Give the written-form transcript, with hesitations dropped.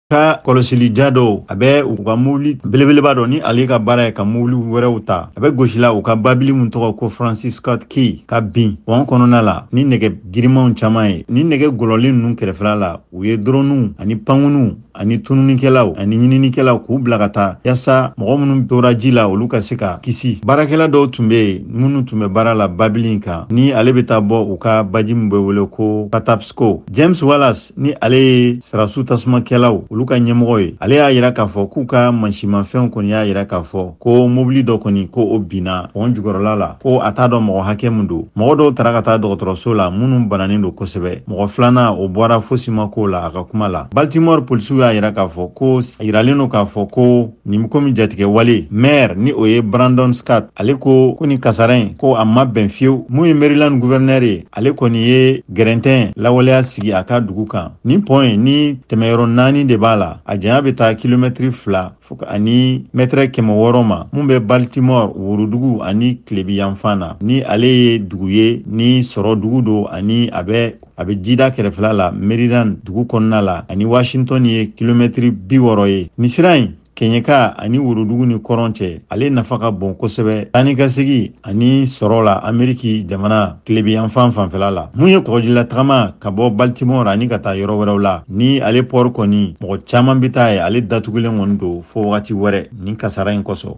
ka kɔlɔsili jado abe u ka mobili belebeleba dɔ ni ale ka baara ye ka mobili wɛrɛw ta abe gosila u ka babili mun tɔgɔ ko Francis Scott Key ka bin wɔn kɔnɔna la ni nɛgɛ girimanw caman ye ni nɛgɛ gɔlɔlen ninnu kɛrɛfɛla la u ye droniw ani pankuniw ani tununikɛlaw ani ɲininikɛlaw k'u bila ka taa yasa mɔgɔ minnu tora ji la olu ka se ka kisi. Baarakɛla dɔw tun be minnu tun bɛ baara la babili in kan ni ale bɛ taa bɔ u ka baji min bɛ wele ko Patapsco. James Wallace ni ale ye sarasu tasumakɛlaw olu ka ɲɛmɔgɔ ye ale y'a yira k'a fɔ k'u ka mansimafɛnw kɔni y'a yira k'a fɔ ko mobili dɔ kɔni ko o binna wɔn jukɔrɔla la ko a t'a dɔn mɔgɔ hakɛ min don. Mɔgɔ dɔw taara ka taa dɔgɔtɔrɔso la minnu bananen don kosɛbɛ. Mɔgɔ filanan o bɔra fosi ma k'o la a ka kuma la. Baltimore polisiw y'a yira k'a fɔ ko yiralen don k'a fɔ ko nin komi jatigɛ wale maire ni o ye Brandon Scott ale ko ni kasara in ko a ma bɛn fiyewu. Mun ye Maryland gouverneur ye ale kɔni ye gɛrɛntɛn lawaleya sigi a ka dugu kan. Nin point ni tɛmɛyɔrɔ 4 de b'a la a janya bɛ taa kilomɛtiri 2 fo ani mètre 600 ma mun bɛ Baltimore worodugu ani Tilebi yanfan na ni ale ye dugu ye ni sɔrɔ dugu don ani a bɛ jida kɛrɛfɛla la Maryland dugu kɔnɔna la ani Washington ye kilomɛtiri 60 ye. Ni sira in Keɲeka ani worodugu ni kɔrɔn cɛ ale nafa ka bon kosɛbɛ tani ka segi ani sɔrɔ la Ameriki jamana Tilebi yanfan fanfɛla la. Mun ye kɔgɔjila tagama ka bɔ Baltimore ani ka taa yɔrɔ wɛrɛw la ni ale port kɔni mɔgɔ caman bɛ taa ye ale datugulen kɔni don fo wagati wɛrɛ nin kasara in kɔsɔn.